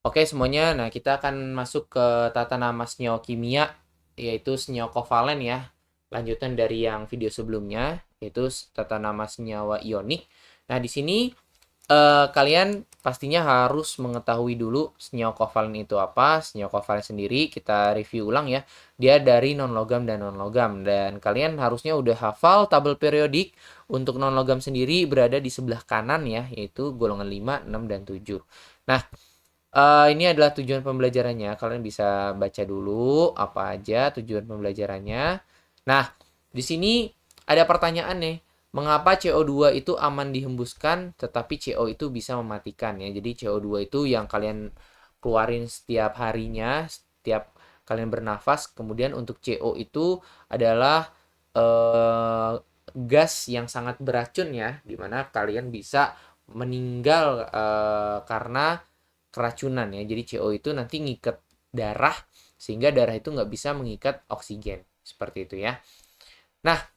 Oke semuanya, nah kita akan masuk ke tata nama senyawa kimia, yaitu senyawa kovalen ya. Lanjutan dari yang video sebelumnya, yaitu tata nama senyawa ionik. Nah di sini kalian pastinya harus mengetahui dulu senyawa kovalen itu apa. Senyawa kovalen sendiri kita review ulang ya. Dia dari non-logam dan non-logam. Dan kalian harusnya udah hafal tabel periodik. Untuk non-logam sendiri berada di sebelah kanan ya, yaitu golongan 5, 6, dan 7. Nah, ini adalah tujuan pembelajarannya. Kalian bisa baca dulu apa aja tujuan pembelajarannya. Nah, di sini ada pertanyaan nih. Mengapa CO2 itu aman dihembuskan tetapi CO itu bisa mematikan ya. Jadi CO2 itu yang kalian keluarin setiap harinya, setiap kalian bernafas. Kemudian untuk CO itu adalah eh, gas yang sangat beracun ya, dimana kalian bisa meninggal karena keracunan ya. Jadi CO itu nanti ngikat darah sehingga darah itu nggak bisa mengikat oksigen. Seperti itu ya. Nah,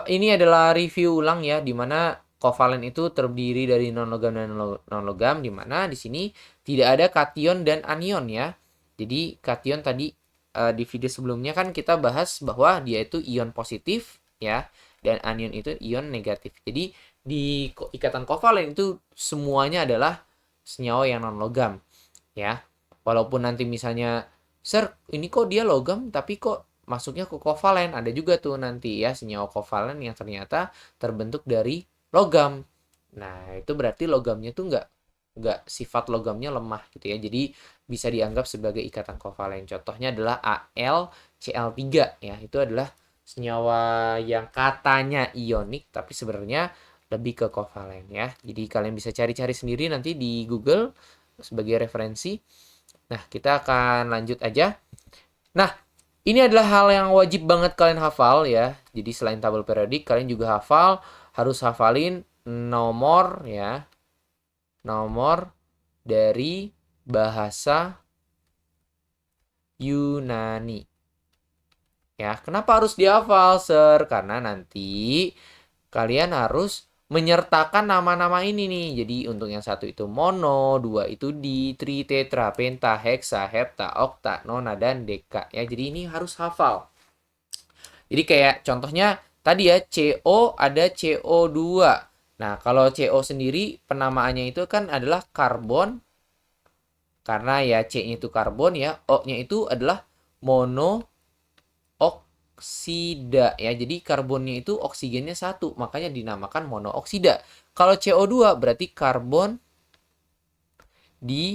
ini adalah review ulang ya, di mana kovalen itu terdiri dari non-logam dan non-logam, di mana di sini tidak ada kation dan anion ya. Jadi kation tadi di video sebelumnya kan kita bahas bahwa dia itu ion positif ya, dan anion itu ion negatif. Jadi di ikatan kovalen itu semuanya adalah senyawa yang non-logam ya. Walaupun nanti misalnya, "Sir, ini kok dia logam tapi kok masuknya ke kovalen?" Ada juga tuh nanti ya senyawa kovalen yang ternyata terbentuk dari logam. Nah, itu berarti logamnya tuh nggak sifat logamnya lemah gitu ya. Jadi bisa dianggap sebagai ikatan kovalen. Contohnya adalah AlCl3 ya. Itu adalah senyawa yang katanya ionik tapi sebenarnya lebih ke kovalen ya. Jadi kalian bisa cari-cari sendiri nanti di Google sebagai referensi. Nah, kita akan lanjut aja. Nah, ini adalah hal yang wajib banget kalian hafal ya. Jadi selain tabel periodik, kalian juga harus hafalin nomor ya. Nomor dari bahasa Yunani. Ya, kenapa harus dihafal, Sir? Karena nanti kalian harus menyertakan nama-nama ini nih. Jadi untuk yang satu itu mono, dua itu di, tri, tetra, penta, heksa, hepta, okta, nona, dan deka. Ya, jadi ini harus hafal. Jadi kayak contohnya tadi ya, CO ada CO2. Nah, kalau CO sendiri penamaannya itu kan adalah karbon, karena ya C-nya itu karbon ya, O-nya itu adalah mono oksida ya. Jadi karbonnya itu oksigennya satu, makanya dinamakan monooksida. Kalau CO2 berarti karbon dioksida.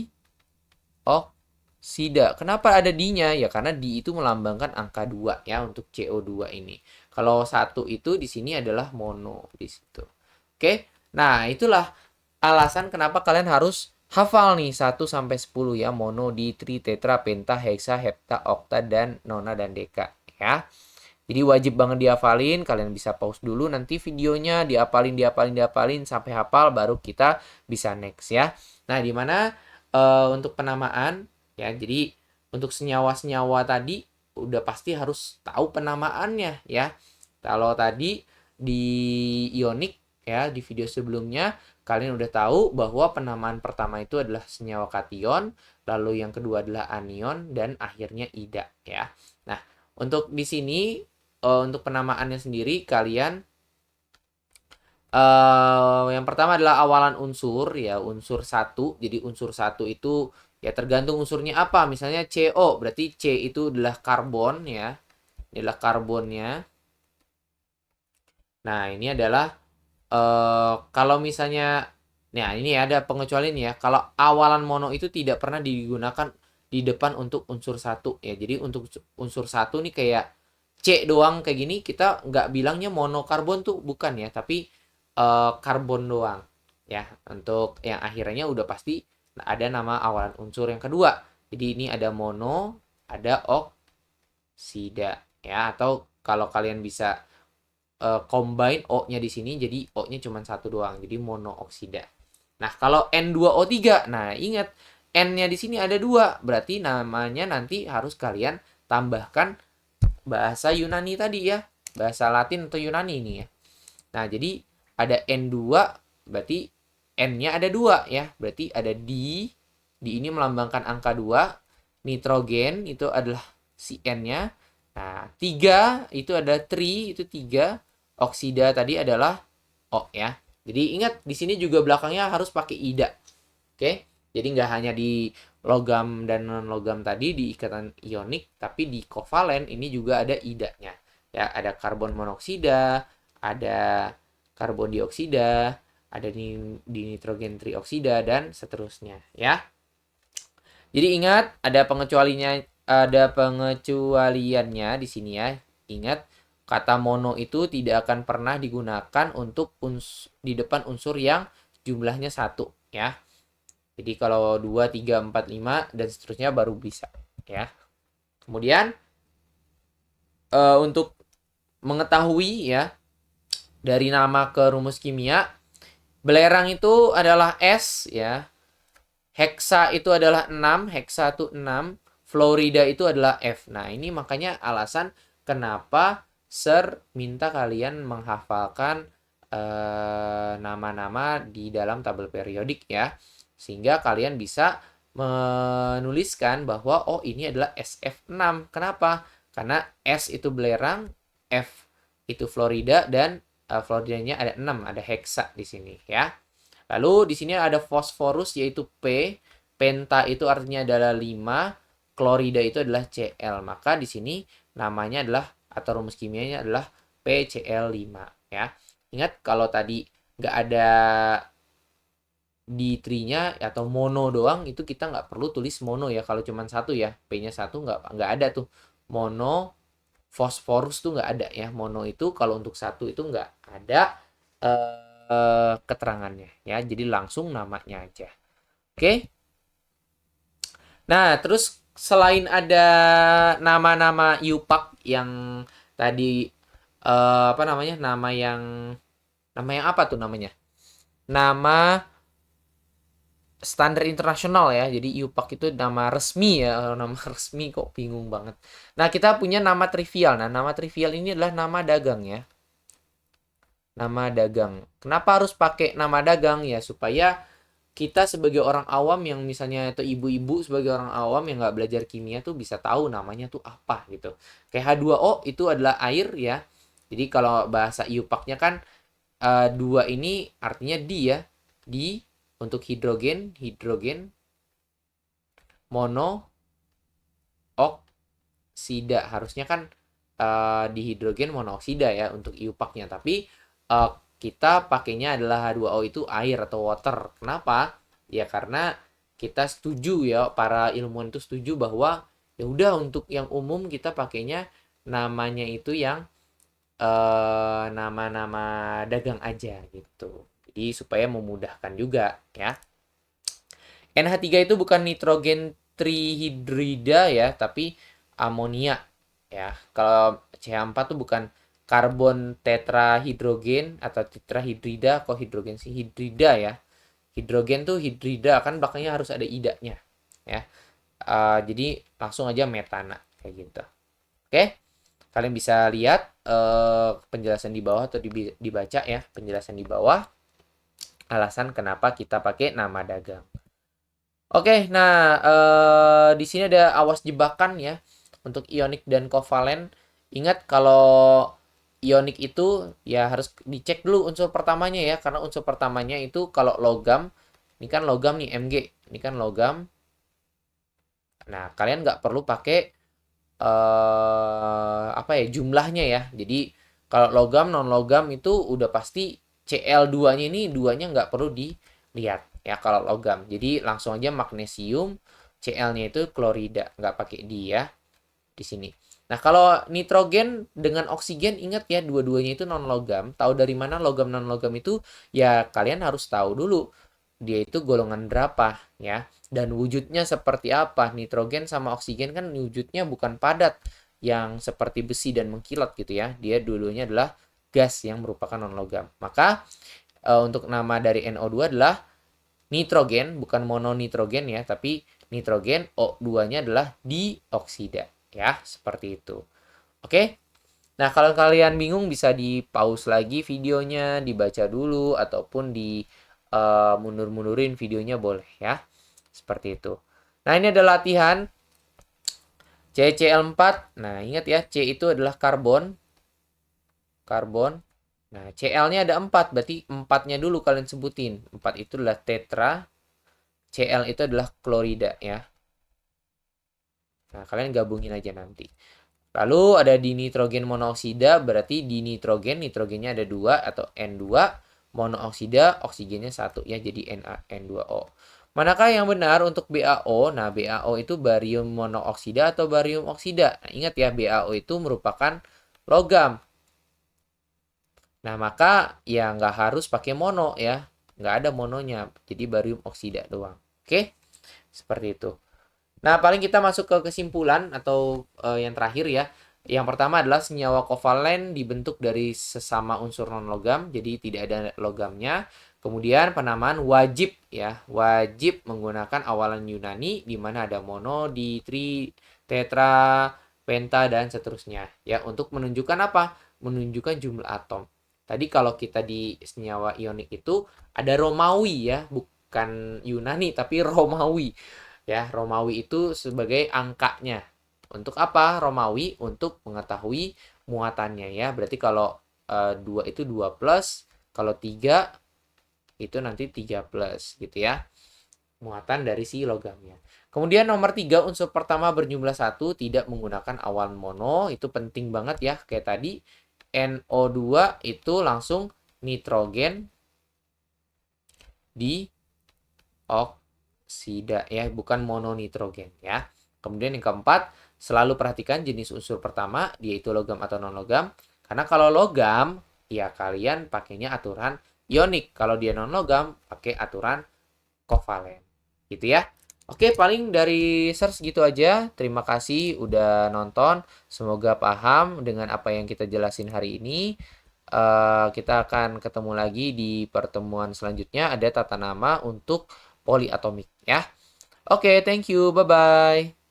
Kenapa ada di-nya? Ya karena di itu melambangkan angka 2 ya untuk CO2 ini. Kalau satu itu di sini adalah mono di situ. Oke. Nah, itulah alasan kenapa kalian harus hafal nih 1 sampai 10 ya, mono, di, tri, tetra, penta, heksa, hepta, okta, dan nona, dan deka ya. Jadi wajib banget dihafalin, kalian bisa pause dulu nanti videonya, diapalin sampai hafal baru kita bisa next ya. Nah, di mana untuk penamaan ya. Jadi untuk senyawa-senyawa tadi udah pasti harus tahu penamaannya ya. Kalau tadi di ionik ya di video sebelumnya kalian udah tahu bahwa penamaan pertama itu adalah senyawa kation, lalu yang kedua adalah anion dan akhirnya ida ya. Nah, untuk di sini untuk penamaannya sendiri kalian yang pertama adalah awalan unsur ya, unsur satu. Jadi unsur satu itu ya tergantung unsurnya apa. Misalnya CO berarti C itu adalah karbon ya. Ini adalah karbonnya. Nah, ini adalah kalau misalnya, nah ini ada pengecualian ya. Kalau awalan mono itu tidak pernah digunakan di depan untuk unsur satu ya. Jadi untuk unsur satu nih kayak C doang kayak gini kita nggak bilangnya monokarbon tuh bukan ya, tapi karbon doang ya. Untuk yang akhirnya udah pasti ada nama awalan unsur yang kedua. Jadi ini ada mono, ada oksida ya. Atau kalau kalian bisa combine O-nya di sini jadi O-nya cuma satu doang. Jadi monooksida. Nah, kalau N2O3, nah ingat N-nya di sini ada dua, berarti namanya nanti harus kalian tambahkan bahasa Yunani tadi ya. Bahasa Latin atau Yunani ini ya. Nah, jadi ada N2 berarti N-nya ada 2 ya. Berarti ada di ini melambangkan angka 2. Nitrogen itu adalah si N-nya. Nah, 3 itu ada tri, itu 3. Oksida tadi adalah O ya. Jadi ingat di sini juga belakangnya harus pakai ida. Oke? Jadi nggak hanya di logam dan non logam tadi di ikatan ionik, tapi di kovalen ini juga ada idanya. Ya, ada karbon monoksida, ada karbon dioksida, ada di nitrogen trioksida dan seterusnya ya. Jadi ingat ada pengecualiannya di sini ya. Ingat kata mono itu tidak akan pernah digunakan untuk di depan unsur yang jumlahnya 1 ya. Jadi kalau 2, 3, 4, 5 dan seterusnya baru bisa ya. Kemudian untuk mengetahui ya dari nama ke rumus kimia, belerang itu adalah S ya. Heksa itu adalah 6, heksa itu 6, fluorida itu adalah F. Nah, ini makanya alasan kenapa Sir minta kalian menghafalkan nama-nama di dalam tabel periodik ya. Sehingga kalian bisa menuliskan bahwa oh ini adalah SF6. Kenapa? Karena S itu belerang, F itu fluorida dan fluoridanya ada 6, ada heksa di sini ya. Lalu di sini ada fosforus yaitu P, penta itu artinya adalah 5, klorida itu adalah Cl. Maka di sini namanya adalah atau rumus kimianya adalah PCl5 ya. Ingat kalau tadi nggak ada di trinya atau mono doang itu kita nggak perlu tulis mono ya. Kalau cuma satu ya, P-nya 1 nggak ada tuh. Mono, fosforus tuh nggak ada ya. Mono itu kalau untuk satu itu nggak ada keterangannya ya. Jadi langsung namanya aja. Oke. Nah, terus selain ada nama-nama IUPAC yang tadi apa namanya? Nama yang apa tuh namanya? Nama standar internasional ya. Jadi IUPAC itu nama resmi ya. Nama resmi kok bingung banget. Nah, kita punya nama trivial. Nah, nama trivial ini adalah nama dagang ya. Nama dagang. Kenapa harus pakai nama dagang ya? Supaya kita sebagai orang awam yang misalnya atau ibu-ibu sebagai orang awam yang nggak belajar kimia tuh bisa tahu namanya tuh apa gitu. Kayak H2O itu adalah air ya. Jadi kalau bahasa IUPAC-nya kan 2 ini artinya di ya. Di untuk hidrogen mono oksida. Harusnya kan di hidrogen monoksida ya untuk IUPAC-nya. Tapi kita pakainya adalah H2O itu air atau water. Kenapa? Ya karena kita setuju ya, para ilmuwan itu setuju bahwa ya udah untuk yang umum kita pakainya namanya itu yang nama-nama dagang aja gitu. Jadi supaya memudahkan juga ya. NH3 itu bukan nitrogen trihidrida ya, tapi amonia ya. Kalau CH4 tuh bukan karbon tetrahidrogen atau tetrahidrida, kok hidrogen sih hidrida ya. Hidrogen tuh hidrida kan belakangnya harus ada idanya ya. Jadi langsung aja metana kayak gitu. Oke, kalian bisa lihat penjelasan di bawah atau dibaca ya penjelasan di bawah alasan kenapa kita pakai nama dagang. Oke, nah di sini ada awas jebakan ya untuk ionik dan kovalen. Ingat kalau ionik itu ya harus dicek dulu unsur pertamanya ya, karena unsur pertamanya itu kalau logam, ini kan logam nih Mg, ini kan logam. Nah, kalian nggak perlu pakai apa ya jumlahnya ya. Jadi kalau logam non logam itu udah pasti Cl2-nya ini duanya nggak perlu dilihat ya kalau logam. Jadi langsung aja magnesium, Cl-nya itu klorida, nggak pakai di ya di sini. Nah, kalau nitrogen dengan oksigen ingat ya dua-duanya itu non logam. Tahu dari mana logam non logam itu? Ya kalian harus tahu dulu dia itu golongan berapa ya dan wujudnya seperti apa. Nitrogen sama oksigen kan wujudnya bukan padat yang seperti besi dan mengkilat gitu ya. Dia dulunya adalah gas yang merupakan non logam. Maka untuk nama dari NO2 adalah nitrogen, bukan mononitrogen ya, tapi nitrogen, O2-nya adalah dioksida ya, seperti itu. Oke. Nah, kalau kalian bingung bisa di pause lagi videonya, dibaca dulu ataupun di mundur-mundurin videonya boleh ya. Seperti itu. Nah, ini adalah latihan CCl4. Nah, ingat ya, C itu adalah karbon. Karbon. Nah, Cl-nya ada 4, berarti 4-nya dulu kalian sebutin. 4 itu adalah tetra, Cl itu adalah klorida ya. Nah, kalian gabungin aja nanti. Lalu ada dinitrogen monoksida, berarti dinitrogen, nitrogennya ada 2 atau N2, monooksida, oksigennya 1 ya, jadi N2O. Manakah yang benar untuk BaO? Nah, BaO itu barium monooksida atau barium oksida. Nah, ingat ya, BaO itu merupakan logam. Nah, maka ya nggak harus pakai mono ya. Nggak ada mononya, jadi barium oksida doang. Oke, seperti itu. Nah, paling kita masuk ke kesimpulan atau yang terakhir ya. Yang pertama adalah senyawa kovalen dibentuk dari sesama unsur non-logam, jadi tidak ada logamnya. Kemudian penamaan wajib ya, wajib menggunakan awalan Yunani di mana ada mono, di, tri, tetra, penta dan seterusnya ya untuk menunjukkan apa? Menunjukkan jumlah atom. Tadi kalau kita di senyawa ionik itu ada Romawi ya, bukan Yunani tapi Romawi. Ya, Romawi itu sebagai angkanya. Untuk apa Romawi? Untuk mengetahui muatannya ya. Berarti kalau 2 itu 2 plus, kalau 3 itu nanti 3 plus gitu ya. Muatan dari si logamnya. Kemudian nomor 3, unsur pertama berjumlah 1 tidak menggunakan awan mono. Itu penting banget ya. Kayak tadi NO2 itu langsung nitrogen di oksida ya, bukan mononitrogen ya. Kemudian yang keempat, selalu perhatikan jenis unsur pertama, yaitu logam atau non-logam. Karena kalau logam, ya kalian pakainya aturan ionik. Kalau dia non-logam, pakai aturan kovalen. Gitu ya. Oke, paling dari search gitu aja. Terima kasih udah nonton. Semoga paham dengan apa yang kita jelasin hari ini. Kita akan ketemu lagi di pertemuan selanjutnya. Ada tata nama untuk poliatomik ya. Oke, thank you. Bye-bye.